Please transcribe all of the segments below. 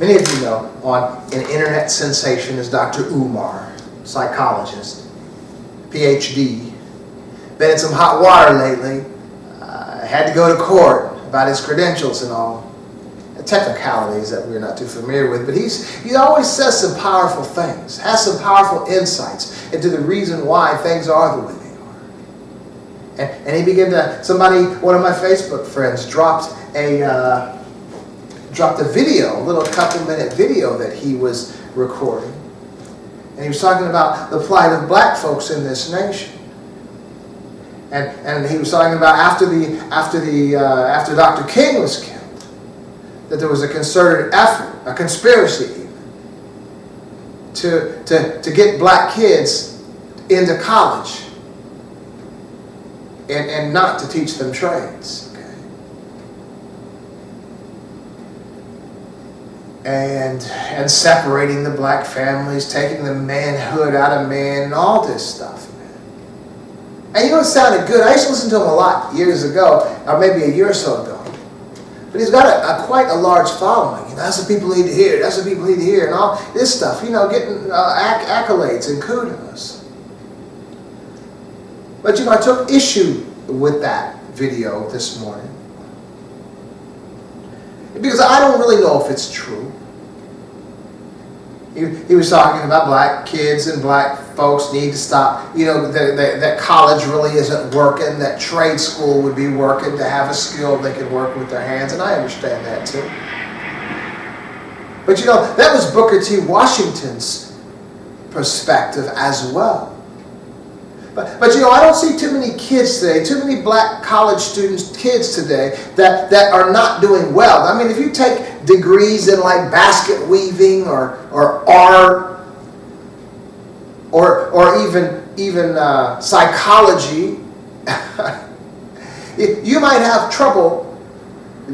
Many of you know an internet sensation is Dr. Umar, psychologist, PhD. Been in some hot water lately. Had to go to court about his credentials and all. Technicalities that we're not too familiar with, but he always says some powerful things, has some powerful insights into the reason why things are the way they are. And he began to, one of my Facebook friends dropped a video, a little couple-minute video that he was recording. And he was talking about the plight of black folks in this nation. And he was talking about after Dr. King was killed, that there was a concerted effort, a conspiracy even, to get black kids into college and not to teach them trades. And separating the black families, taking the manhood out of men, and all this stuff, man. And you know, it sounded good. I used to listen to him a lot years ago, or maybe a year or so ago. But he's got quite a large following. You know, that's what people need to hear. That's what people need to hear, and all this stuff. You know, getting accolades and kudos. But you know, I took issue with that video this morning because I don't really know if it's true. He was talking about black kids and black folks need to stop, you know, that college really isn't working, that trade school would be working to have a skill they could work with their hands, and I understand that too. But you know, that was Booker T. Washington's perspective as well. But you know, I don't see too many kids today, too many black college students, kids today, that are not doing well. I mean, if you take degrees in like basket weaving or art or even psychology, you might have trouble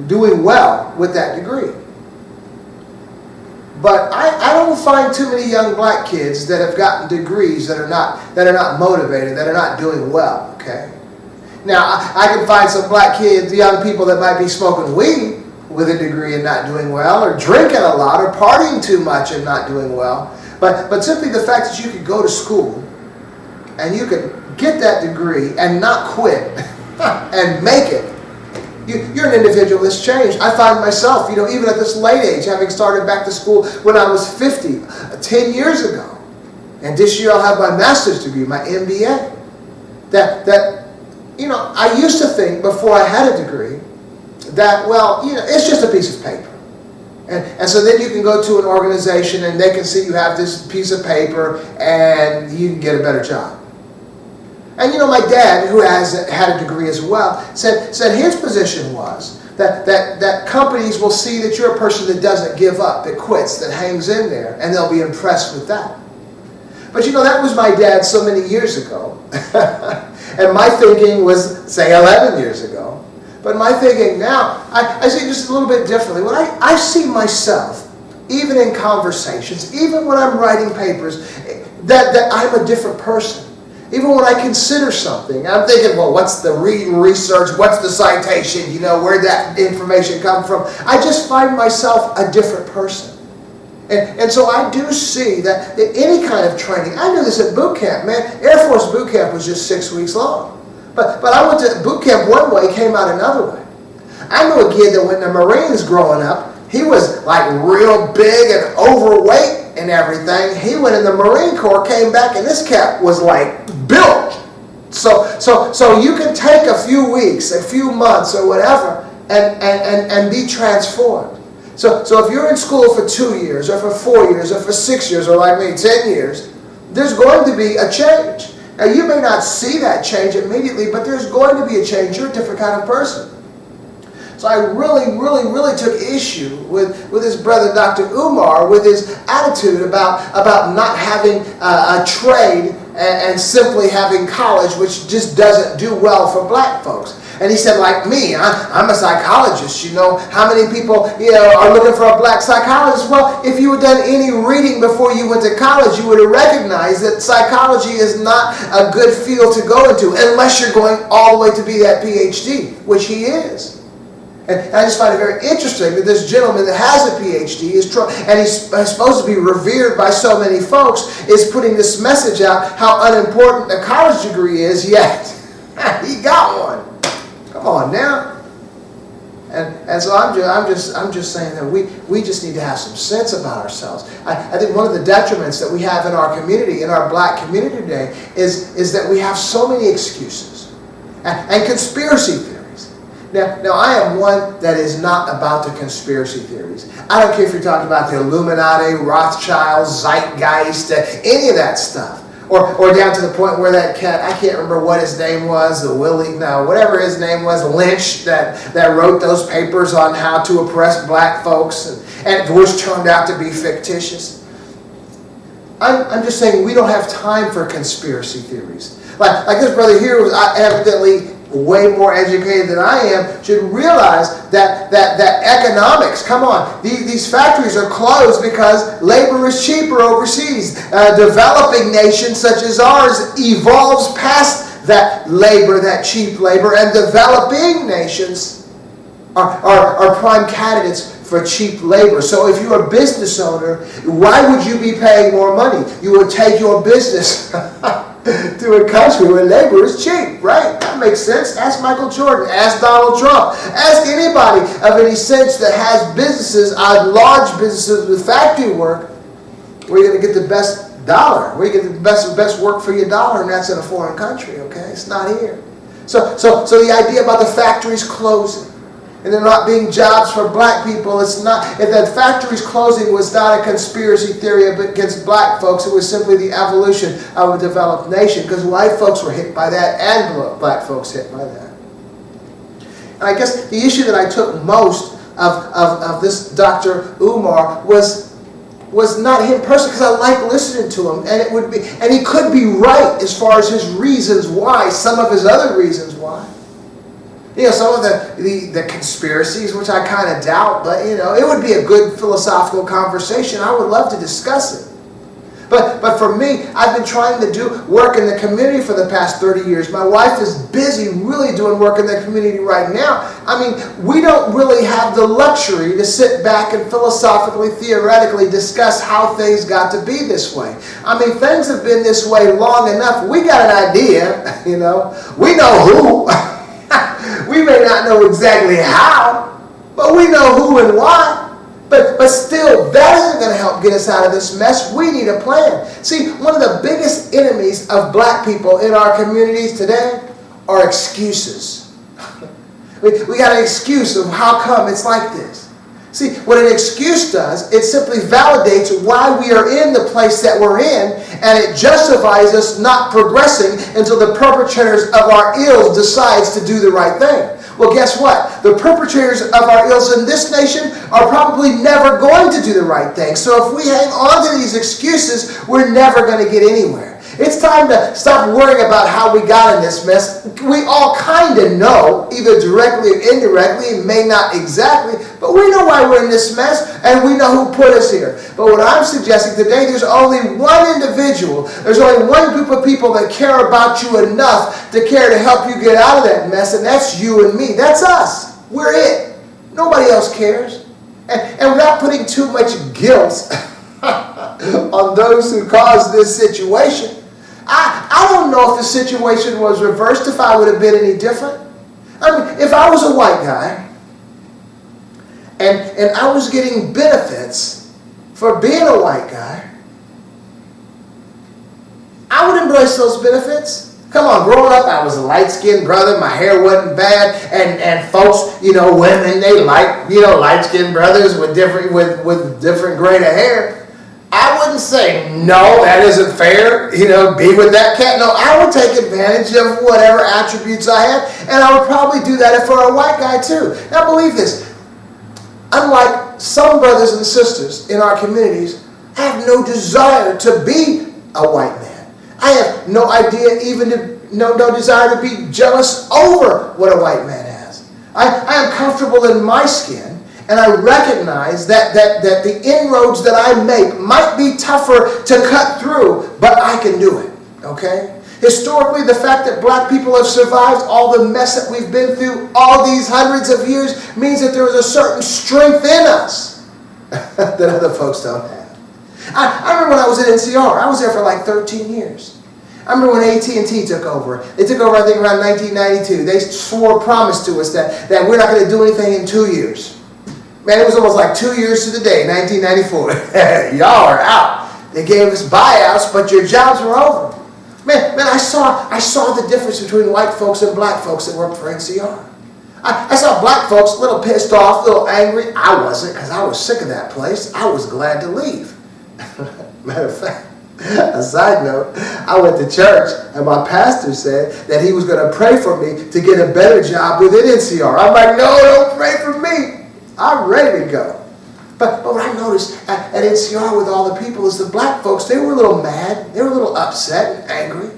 doing well with that degree. But I don't find too many young black kids that have gotten degrees that are not motivated, that are not doing well, okay? Now, I can find some black kids, young people that might be smoking weed with a degree and not doing well, or drinking a lot, or partying too much and not doing well. But simply the fact that you could go to school and you could get that degree and not quit and make it, you're an individual that's changed. I find myself, you know, even at this late age, having started back to school when I was 50, 10 years ago. And this year I'll have my master's degree, my MBA. That you know, I used to think before I had a degree that, well, you know, it's just a piece of paper. And so then you can go to an organization and they can see you have this piece of paper and you can get a better job. And you know, my dad, who has had a degree as well, said his position was that companies will see that you're a person that doesn't give up, that quits, that hangs in there, and they'll be impressed with that. But you know, that was my dad so many years ago. And my thinking was, say, 11 years ago. But my thinking now, I see it just a little bit differently. When I see myself, even in conversations, even when I'm writing papers, that I'm a different person. Even when I consider something, I'm thinking, well, what's the research? What's the citation? You know, where'd that information come from? I just find myself a different person. And so I do see that any kind of training, I knew this at boot camp, man. Air Force boot camp was just 6 weeks long. But I went to boot camp one way, came out another way. I knew a kid that went in the Marines growing up. He was like real big and overweight and everything. He went in the Marine Corps, came back, and this cat was like built. So you can take a few weeks, a few months, or whatever, and be transformed. So if you're in school for 2 years, or for 4 years, or for 6 years, or like me, 10 years, there's going to be a change. Now, you may not see that change immediately, but there's going to be a change. You're a different kind of person. So I really took issue with his brother, Dr. Umar, with his attitude about not having a trade and simply having college, which just doesn't do well for black folks. And he said, like me, I'm a psychologist, you know. How many people, you know, are looking for a black psychologist? Well, if you had done any reading before you went to college, you would have recognized that psychology is not a good field to go into unless you're going all the way to be that PhD, which he is. And I just find it very interesting that this gentleman that has a PhD and he's supposed to be revered by so many folks, is putting this message out how unimportant a college degree is, yet he got one. Come on now. And so I'm just saying that we just need to have some sense about ourselves. I think one of the detriments that we have in our community, in our black community today, is that we have so many excuses and conspiracy theories. Now I am one that is not about the conspiracy theories. I don't care if you're talking about the Illuminati, Rothschilds, Zeitgeist, any of that stuff. Or down to the point where that cat, I can't remember what his name was, whatever his name was, Lynch, that wrote those papers on how to oppress black folks, and which turned out to be fictitious. I'm just saying we don't have time for conspiracy theories. Like this brother here was evidently way more educated than I am, should realize that economics, come on, these factories are closed because labor is cheaper overseas. Developing nations such as ours evolves past that labor, that cheap labor, and developing nations are prime candidates for cheap labor. So if you're a business owner, why would you be paying more money? You would take your business to a country where labor is cheap, right? That makes sense. Ask Michael Jordan. Ask Donald Trump. Ask anybody of any sense that has businesses, large businesses with factory work, where you're going to get the best dollar, where you get the best work for your dollar, and that's in a foreign country, okay? It's not here. So the idea about the factories closing, and there not being jobs for black people, it's not, if that factories closing was not a conspiracy theory against black folks, it was simply the evolution of a developed nation, because white folks were hit by that and black folks hit by that. And I guess the issue that I took most of this Dr. Umar was not him personally, because I like listening to him, and he could be right as far as his reasons why, some of his other reasons why. Some of the conspiracies, which I kind of doubt, but it would be a good philosophical conversation. I would love to discuss it. But for me, I've been trying to do work in the community for the past 30 years. My wife is busy really doing work in the community right now. I mean, we don't really have the luxury to sit back and philosophically, theoretically discuss how things got to be this way. I mean, things have been this way long enough. We got an idea, We know who. We may not know exactly how, but we know who and why. But still, that isn't going to help get us out of this mess. We need a plan. See, one of the biggest enemies of black people in our communities today are excuses. We got an excuse of how come it's like this. See, what an excuse does, it simply validates why we are in the place that we're in, and it justifies us not progressing until the perpetrators of our ills decides to do the right thing. Well, guess what? The perpetrators of our ills in this nation are probably never going to do the right thing. So if we hang on to these excuses, we're never going to get anywhere. It's time to stop worrying about how we got in this mess. We all kind of know, either directly or indirectly, may not exactly, but we know why we're in this mess, and we know who put us here. But what I'm suggesting today, there's only one individual, there's only one group of people that care about you enough to care to help you get out of that mess, and that's you and me. That's us. We're it. Nobody else cares. And without putting too much guilt on those who caused this situation, I don't know if the situation was reversed, if I would have been any different. I mean, if I was a white guy and I was getting benefits for being a white guy, I would embrace those benefits. Come on, growing up, I was a light-skinned brother. My hair wasn't bad, and folks, women, they like, light-skinned brothers with different grade of hair. I wouldn't say, no, that isn't fair, be with that cat. No, I would take advantage of whatever attributes I had, and I would probably do that if I were a white guy too. Now believe this, unlike some brothers and sisters in our communities, I have no desire to be a white man. I have no idea, no desire to be jealous over what a white man has. I am comfortable in my skin. And I recognize that the inroads that I make might be tougher to cut through, but I can do it, okay? Historically, the fact that black people have survived all the mess that we've been through all these hundreds of years means that there is a certain strength in us that other folks don't have. I remember when I was at NCR. I was there for like 13 years. I remember when AT&T took over. They took over, I think, around 1992. They swore a promise to us that we're not going to do anything in 2 years. Man, it was almost like 2 years to the day, 1994. Y'all are out. They gave us buyouts, but your jobs were over. Man, I saw the difference between white folks and black folks that worked for NCR. I saw black folks a little pissed off, a little angry. I wasn't, because I was sick of that place. I was glad to leave. Matter of fact, a side note, I went to church and my pastor said that he was going to pray for me to get a better job within NCR. I'm like, no, don't pray for me. I'm ready to go. But what I noticed at NCR with all the people is the black folks, they were a little mad. They were a little upset and angry.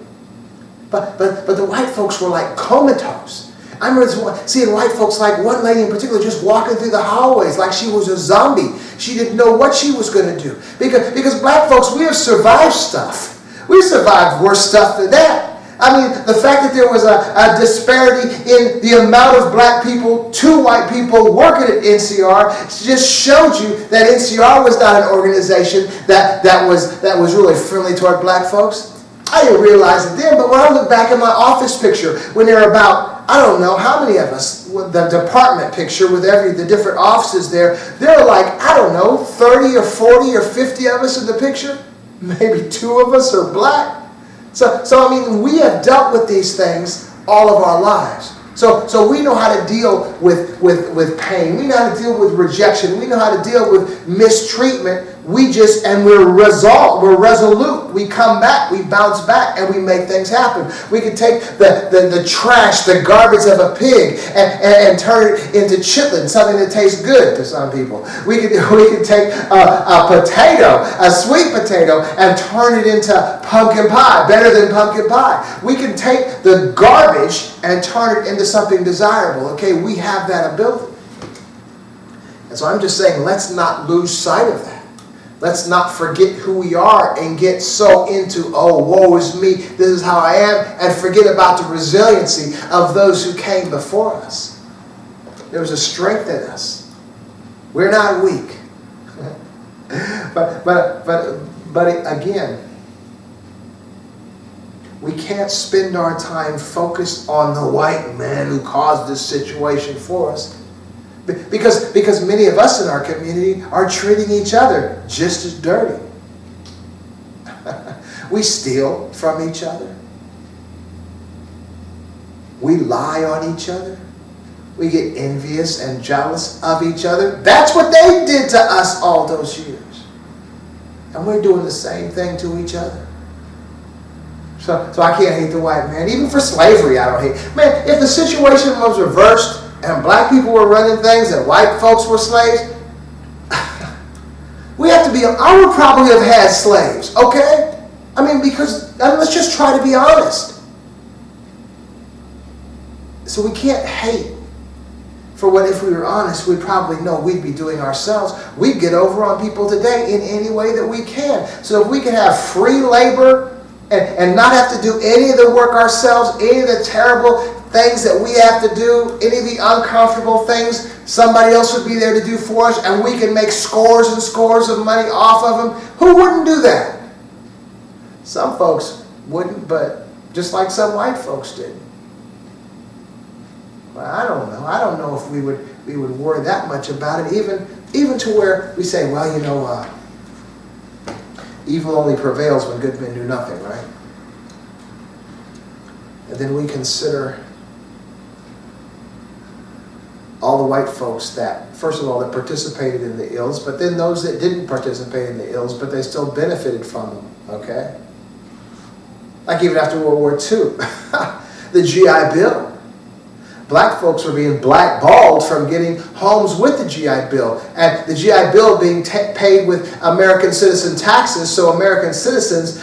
But the white folks were like comatose. I remember seeing white folks, like one lady in particular, just walking through the hallways like she was a zombie. She didn't know what she was going to do. Because black folks, we have survived stuff. We've survived worse stuff than that. I mean, the fact that there was a disparity in the amount of black people to white people working at NCR just showed you that NCR was not an organization that was really friendly toward black folks. I didn't realize it then, but when I look back at my office picture, when there are about, I don't know how many of us, the department picture with the different offices there are like, I don't know, 30 or 40 or 50 of us in the picture. Maybe 2 of us are black. So I mean, we have dealt with these things all of our lives. So we know how to deal with pain. We know how to deal with rejection. We know how to deal with mistreatment. We're resolute. We come back, we bounce back, and we make things happen. We can take the trash, the garbage of a pig, and turn it into chitlin, something that tastes good to some people. We can take a potato, a sweet potato, and turn it into pumpkin pie, better than pumpkin pie. We can take the garbage and turn it into something desirable. Okay, we have that ability. And so I'm just saying, let's not lose sight of that. Let's not forget who we are and get so into, oh, woe is me, this is how I am, and forget about the resiliency of those who came before us. There was a strength in us. We're not weak. But again, we can't spend our time focused on the white man who caused this situation for us. Because many of us in our community are treating each other just as dirty. We steal from each other. We lie on each other. We get envious and jealous of each other. That's what they did to us all those years. And we're doing the same thing to each other. So I can't hate the white man. Even for slavery, I don't hate. Man, if the situation was reversed, and black people were running things and white folks were slaves, I would probably have had slaves, okay? I mean, let's just try to be honest. So we can't hate for what, if we were honest, we'd probably know we'd be doing ourselves. We'd get over on people today in any way that we can. So if we could have free labor and not have to do any of the work ourselves, any of the terrible things that we have to do, any of the uncomfortable things, somebody else would be there to do for us, and we can make scores and scores of money off of them. Who wouldn't do that? Some folks wouldn't, but just like some white folks did. Well, I don't know. I don't know if we would worry that much about it, even to where we say, well, you know, evil only prevails when good men do nothing, right? And then we consider all the white folks that, first of all, that participated in the ills, but then those that didn't participate in the ills, but they still benefited from them, okay? Like even after World War II, the GI Bill. Black folks were being blackballed from getting homes with the GI Bill. And the GI Bill being paid with American citizen taxes, so American citizens,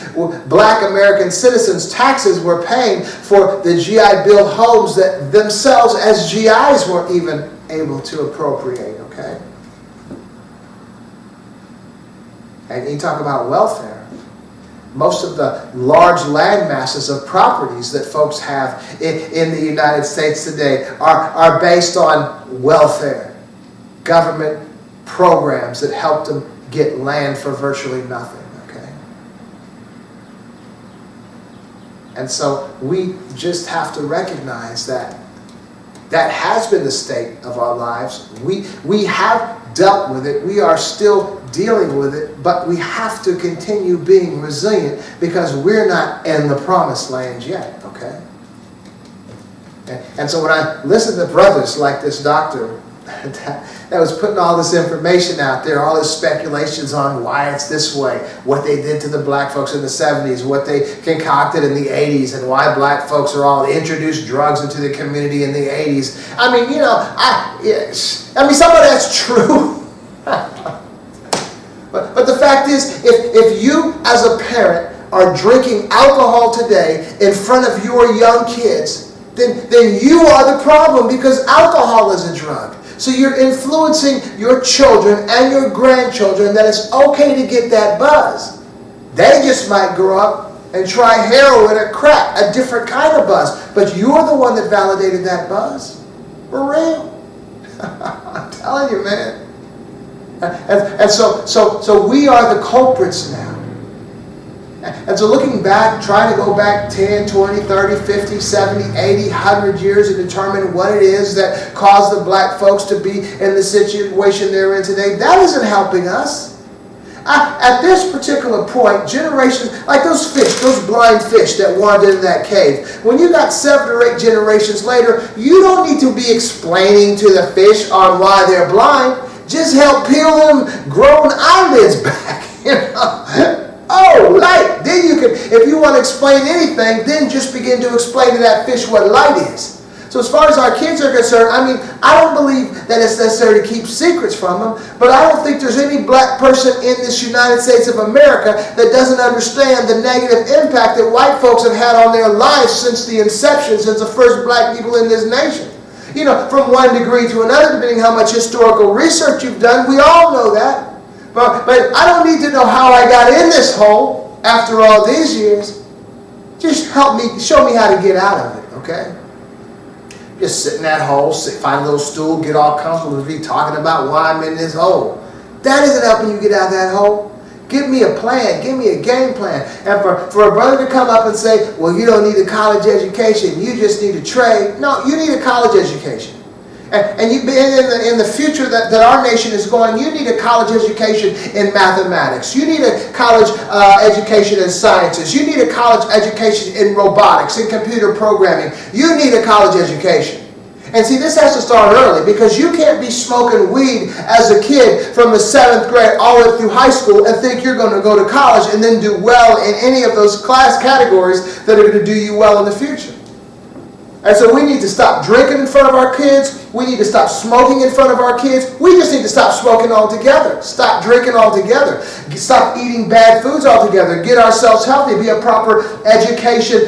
black American citizens' taxes were paying for the GI Bill homes that themselves as GIs weren't even able to appropriate, okay? And you talk about welfare. most of the large land masses of properties that folks have in the United States today are based on welfare, government programs that help them get land for virtually nothing, okay? And so we just have to recognize that that has been the state of our lives. We have dealt with it. We are still dealing with it, but we have to continue being resilient because we're not in the promised land yet, okay? And so when I listen to brothers like this doctor that was putting all this information out there, all this speculations on why it's this way, what they did to the black folks in the 70s, what they concocted in the 80s, and why black folks are all introduced drugs into the community in the 80s. I mean, you know, some of that's true. But the fact is, if you as a parent are drinking alcohol today in front of your young kids, then you are the problem, because alcohol is a drug. So you're influencing your children and your grandchildren that it's okay to get that buzz. They just might grow up and try heroin or crack, a different kind of buzz. But you're the one that validated that buzz. For real. I'm telling you, man. And so we are the culprits now. And so looking back, trying to go back 10, 20, 30, 50, 70, 80, 100 years and determine what it is that caused the black folks to be in the situation they're in today, that isn't helping us. At this particular point, generations, like those fish, those blind fish that wandered in that cave, when you got 7 or 8 generations later, you don't need to be explaining to the fish on why they're blind. Just help peel them grown eyelids back, you know. Oh, light. Then you can, if you want to explain anything, then just begin to explain to that fish what light is. So as far as our kids are concerned, I mean, I don't believe that it's necessary to keep secrets from them, but I don't think there's any black person in this United States of America that doesn't understand the negative impact that white folks have had on their lives since the inception, since the first black people in this nation. You know, from one degree to another, depending how much historical research you've done, we all know that. But I don't need to know how I got in this hole after all these years. Just help me, show me how to get out of it, okay? Just sit in that hole, find a little stool, get all comfortable with me talking about why I'm in this hole. That isn't helping you get out of that hole. Give me a plan. Give me a game plan. And for a brother to come up and say, well, you don't need a college education. You just need a trade. No, you need a college education. And you, in the future that our nation is going, you need a college education in mathematics. You need a college education in sciences. You need a college education in robotics, in computer programming. You need a college education. And see, this has to start early, because you can't be smoking weed as a kid from the 7th grade all the way through high school and think you're going to go to college and then do well in any of those class categories that are going to do you well in the future. And so we need to stop drinking in front of our kids. We need to stop smoking in front of our kids. We just need to stop smoking altogether. Stop drinking altogether. Stop eating bad foods altogether. Get ourselves healthy. Be a proper education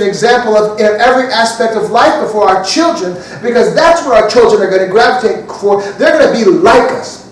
example of every aspect of life before our children, because that's where our children are going to gravitate for. They're going to be like us.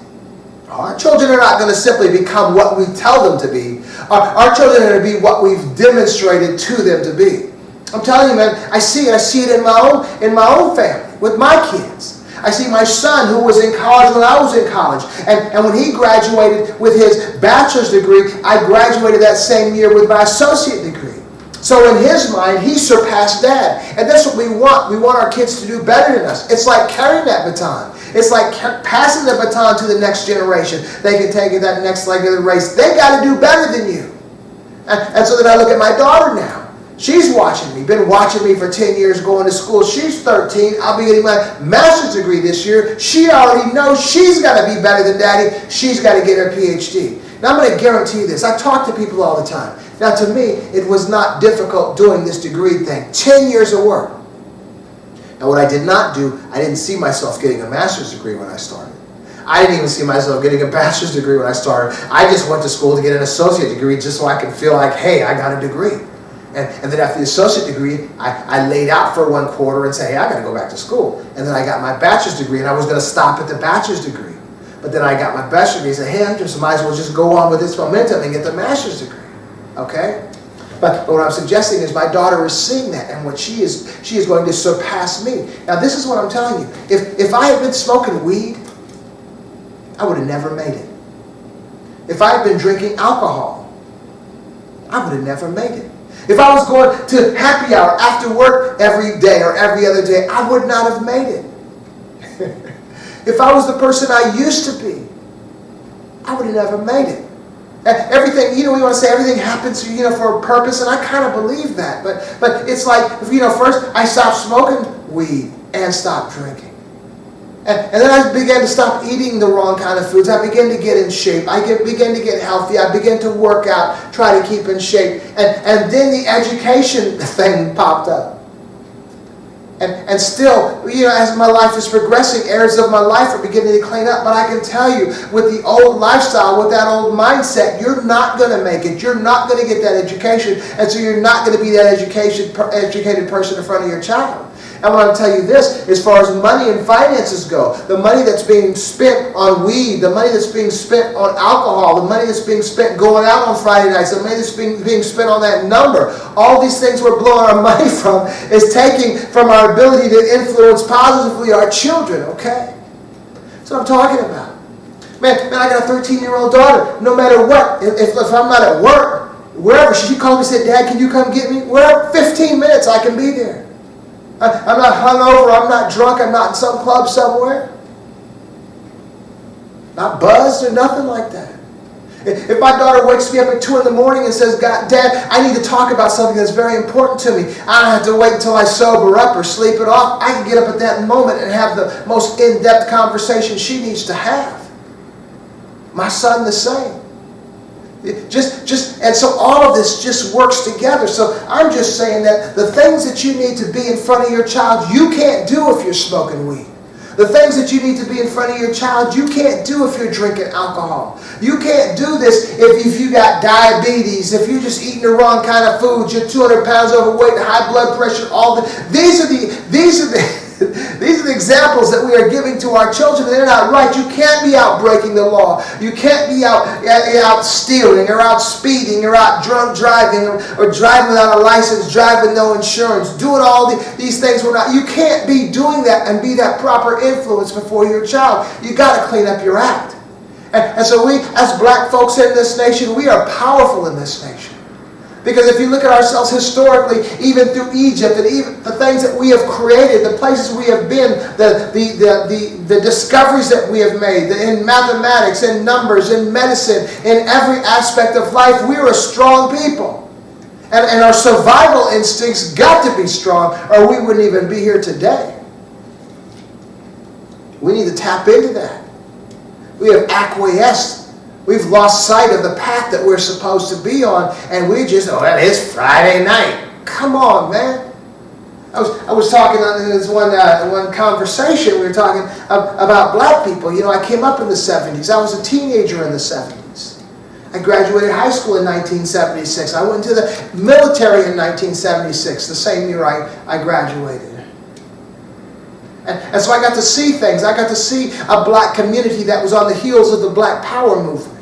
Our children are not going to simply become what we tell them to be. Our children are going to be what we've demonstrated to them to be. I'm telling you, man, I see it in my own family, with my kids. I see my son, who was in college when I was in college. And when he graduated with his bachelor's degree, I graduated that same year with my associate degree. So in his mind, he surpassed Dad. And that's what we want. We want our kids to do better than us. It's like carrying that baton. It's like passing the baton to the next generation. They can take it that next leg of the race. They got to do better than you. And so then I look at my daughter now. She's watching me, been watching me for 10 years going to school. She's 13. I'll be getting my master's degree this year. She already knows she's got to be better than Daddy. She's got to get her PhD. Now, I'm going to guarantee you this. I talk to people all the time. Now, to me, it was not difficult doing this degree thing. 10 years of work. Now, what I did not do, I didn't see myself getting a master's degree when I started. I didn't even see myself getting a bachelor's degree when I started. I just went to school to get an associate degree just so I could feel like, hey, I got a degree. And then after the associate degree, I laid out for 1 quarter and said, hey, I got to go back to school. And then I got my bachelor's degree, and I was going to stop at the bachelor's degree. But then I got my bachelor's degree. I said, hey, I just might as well just go on with this momentum and get the master's degree. Okay? But what I'm suggesting is my daughter is seeing that, and what she is going to surpass me. Now, this is what I'm telling you. If I had been smoking weed, I would have never made it. If I had been drinking alcohol, I would have never made it. If I was going to happy hour after work every day or every other day, I would not have made it. If I was the person I used to be, I would have never made it. Everything, we want to say everything happens, for a purpose, and I kind of believe that. But it's like, first I stopped smoking weed and stopped drinking. And then I began to stop eating the wrong kind of foods. I began to get in shape. I began to get healthy. I began to work out, try to keep in shape. And then the education thing popped up. And still, as my life is progressing, areas of my life are beginning to clean up. But I can tell you, with the old lifestyle, with that old mindset, you're not going to make it. You're not going to get that education. And so you're not going to be that educated person in front of your child. And I want to tell you this, as far as money and finances go, the money that's being spent on weed, the money that's being spent on alcohol, the money that's being spent going out on Friday nights, the money that's being spent on that number, all these things we're blowing our money from is taking from our ability to influence positively our children, okay? That's what I'm talking about. Man, I got a 13-year-old daughter. No matter what, if I'm not at work, wherever, she called me and said, Dad, can you come get me? Wherever, 15 minutes, I can be there. I'm not hungover, I'm not drunk, I'm not in some club somewhere. Not buzzed or nothing like that. If my daughter wakes me up at 2 in the morning and says, Dad, I need to talk about something that's very important to me. I don't have to wait until I sober up or sleep it off. I can get up at that moment and have the most in-depth conversation she needs to have. My son the same. And so all of this just works together. So I'm just saying that the things that you need to be in front of your child, you can't do if you're smoking weed. The things that you need to be in front of your child, you can't do if you're drinking alcohol. You can't do this if you got diabetes, if you're just eating the wrong kind of foods, you're 200 pounds overweight, high blood pressure, these are the examples that we are giving to our children. They're not right. You can't be out breaking the law. You can't be out stealing or out speeding or out drunk driving or driving without a license, driving no insurance, doing all these things. You can't be doing that and be that proper influence before your child. You got to clean up your act. And so we, as black folks in this nation, we are powerful in this nation. Because if you look at ourselves historically, even through Egypt, and even the things that we have created, the places we have been, the discoveries that we have made, in mathematics, in numbers, in medicine, in every aspect of life, we are a strong people. And our survival instincts got to be strong, or we wouldn't even be here today. We need to tap into that. We have acquiesced. We've lost sight of the path that we're supposed to be on, and we just, it's Friday night. Come on, man. I was talking on this one conversation, we were talking about black people. I came up in the 70s. I was a teenager in the 70s. I graduated high school in 1976. I went into the military in 1976, the same year I graduated. And so I got to see things. I got to see a black community that was on the heels of the Black Power movement.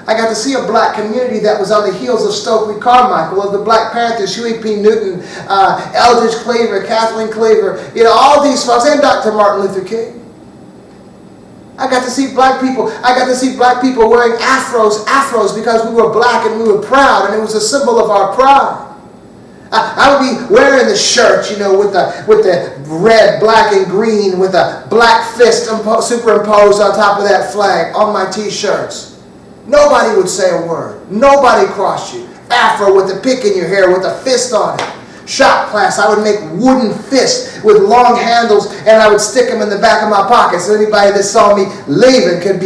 I got to see a black community that was on the heels of Stokely Carmichael, of the Black Panthers, Huey P. Newton, Eldridge Cleaver, Kathleen Cleaver, all these folks, and Dr. Martin Luther King. I got to see black people. I got to see black people wearing afros because we were black and we were proud, and it was a symbol of our pride. I would be wearing the shirt, with the red, black, and green, with a black fist superimposed on top of that flag on my t-shirts. Nobody would say a word. Nobody crossed you. Afro with the pick in your hair with a fist on it. Shop class, I would make wooden fists with long handles, and I would stick them in the back of my pocket so anybody that saw me leaving could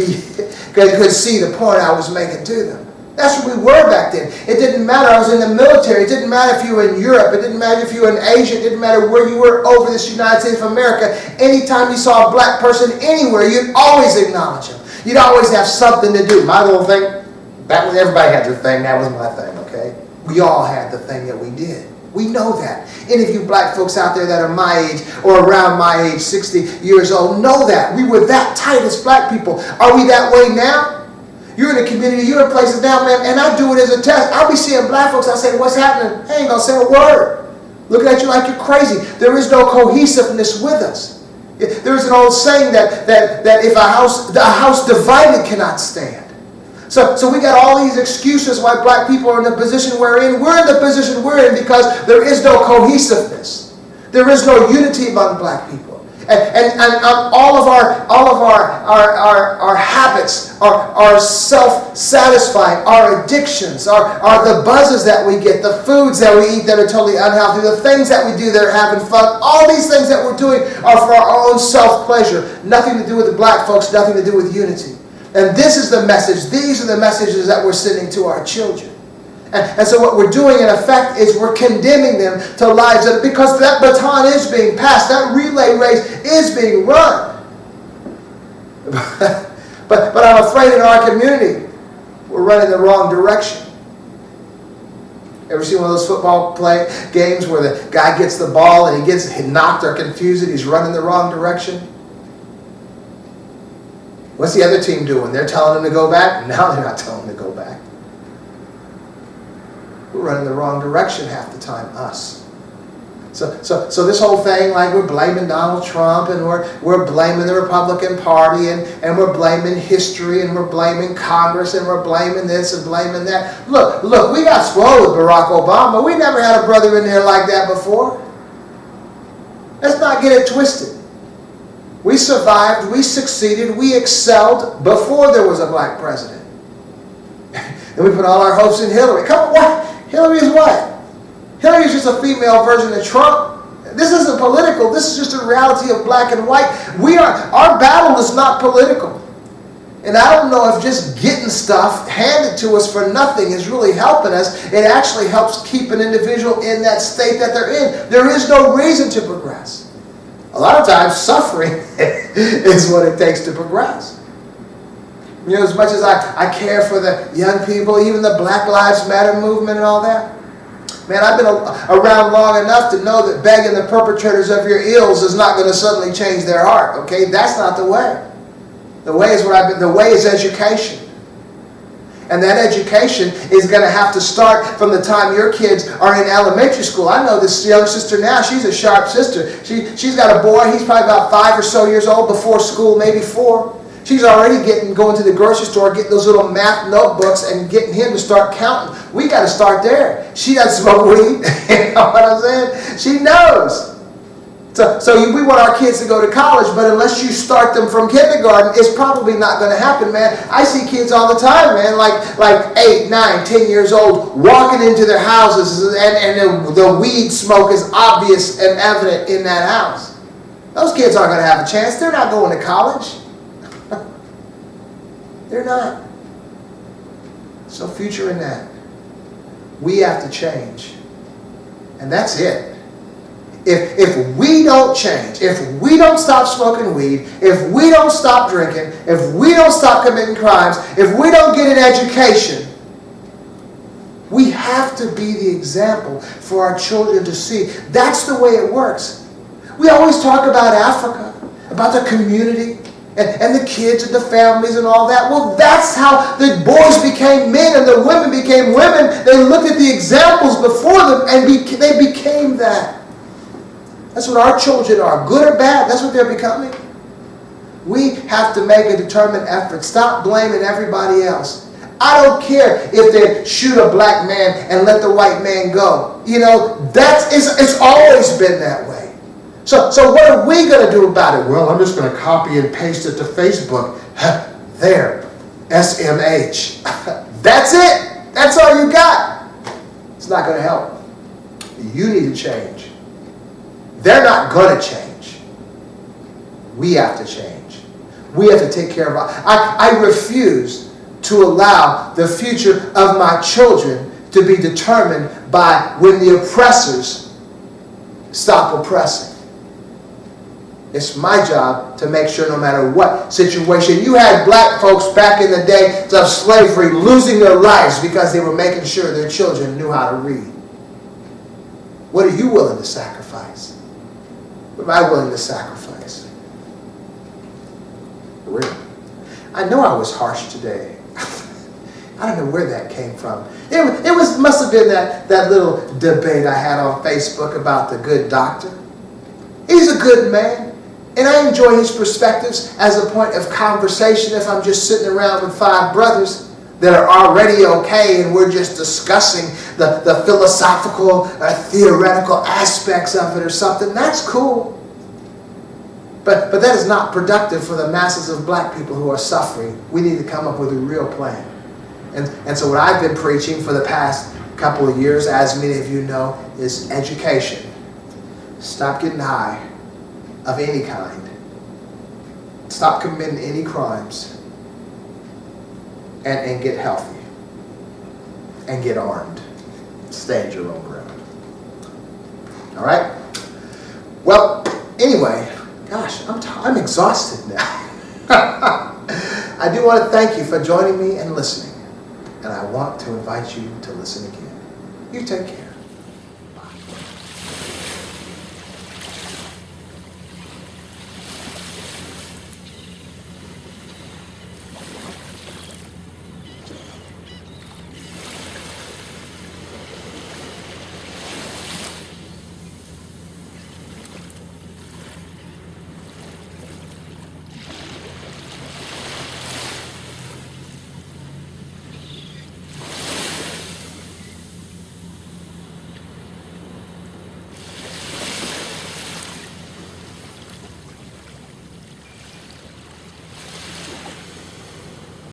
see the point I was making to them. That's what we were back then. It didn't matter. I was in the military. It didn't matter if you were in Europe. It didn't matter if you were in Asia. It didn't matter where you were over this United States of America. Anytime you saw a black person anywhere, you'd always acknowledge him. You'd always have something to do. My little thing, everybody had their thing. That was my thing, okay? We all had the thing that we did. We know that. Any of you black folks out there that are my age or around my age, 60 years old, know that. We were that tight as black people. Are we that way now? You're in a community, you're in places now, man, and I do it as a test. I'll be seeing black folks, I say, what's happening? They ain't going to say a word. Looking at you like you're crazy. There is no cohesiveness with us. There's an old saying that if a house divided cannot stand. So we got all these excuses why black people are in the position we're in. We're in the position we're in because there is no cohesiveness. There is no unity among black people. And all of our habits are self-satisfying. Our addictions are the buzzes that we get, the foods that we eat that are totally unhealthy, the things that we do that are having fun. All these things that we're doing are for our own self-pleasure. Nothing to do with the black folks, nothing to do with unity. And this is the message. These are the messages that we're sending to our children. And so what we're doing in effect is we're condemning them to lives that, because that baton is being passed, that relay race is being run. but I'm afraid in our community we're running the wrong direction. Ever seen one of those football games where the guy gets the ball and he gets knocked or confused and he's running the wrong direction? What's the other team doing? They're telling him to go back? No, they're not telling him to go back. We're running the wrong direction half the time, us. So this whole thing, like we're blaming Donald Trump and we're blaming the Republican Party and we're blaming history and we're blaming Congress and we're blaming this and blaming that. Look, we got spoiled with Barack Obama. We never had a brother in there like that before. Let's not get it twisted. We survived, we succeeded, we excelled before there was a black president. And we put all our hopes in Hillary. Come on, what? Hillary is what? Hillary is just a female version of Trump. This isn't political. This is just a reality of black and white. Our battle is not political. And I don't know if just getting stuff handed to us for nothing is really helping us. It actually helps keep an individual in that state that they're in. There is no reason to progress. A lot of times, suffering is what it takes to progress. You know, as much as I care for the young people, even the Black Lives Matter movement and all that, man, I've been around long enough to know that begging the perpetrators of your ills is not going to suddenly change their heart. Okay, that's not the way. The way is the way is education. And that education is going to have to start from the time your kids are in elementary school. I know this young sister now. She's a sharp sister. She's got a boy. He's probably about 5 or so years old, before school, maybe 4. She's already going to the grocery store, getting those little math notebooks and getting him to start counting. We got to start there. She doesn't smoke weed. You know what I'm saying? She knows. So we want our kids to go to college, but unless you start them from kindergarten, it's probably not going to happen, man. I see kids all the time, man, like 8, 9, 10 years old, walking into their houses, and the weed smoke is obvious and evident in that house. Those kids aren't going to have a chance. They're not going to college. They're not. There's no future in that. We have to change. And that's it. If we don't change, if we don't stop smoking weed, if we don't stop drinking, if we don't stop committing crimes, if we don't get an education, we have to be the example for our children to see. That's the way it works. We always talk about Africa, about the community, and the kids and the families and all that. Well, that's how the boys became men and the women became women. They looked at the examples before them and they became that. That's what our children are, good or bad. That's what they're becoming. We have to make a determined effort. Stop blaming everybody else. I don't care if they shoot a black man and let the white man go. You know, it's always been that way. So what are we going to do about it? Well, I'm just going to copy and paste it to Facebook. There, SMH. That's it. That's all you got. It's not going to help. You need to change. They're not going to change. We have to change. We have to take care of I refuse to allow the future of my children to be determined by when the oppressors stop oppressing. It's my job to make sure no matter what situation. You had black folks back in the day of slavery losing their lives because they were making sure their children knew how to read. What are you willing to sacrifice? What am I willing to sacrifice? For real. I know I was harsh today. I don't know where that came from. It must have been that little debate I had on Facebook about the good doctor. He's a good man, and I enjoy his perspectives as a point of conversation if I'm just sitting around with five brothers that are already okay and we're just discussing the philosophical, theoretical aspects of it or something. That's cool. But that is not productive for the masses of black people who are suffering. We need to come up with a real plan. And so what I've been preaching for the past couple of years, as many of you know, is education. Stop getting high of any kind. Stop committing any crimes. And get healthy. And get armed. Stand your own ground. All right? Well, anyway, gosh, I'm exhausted now. I do want to thank you for joining me and listening. And I want to invite you to listen again. You take care.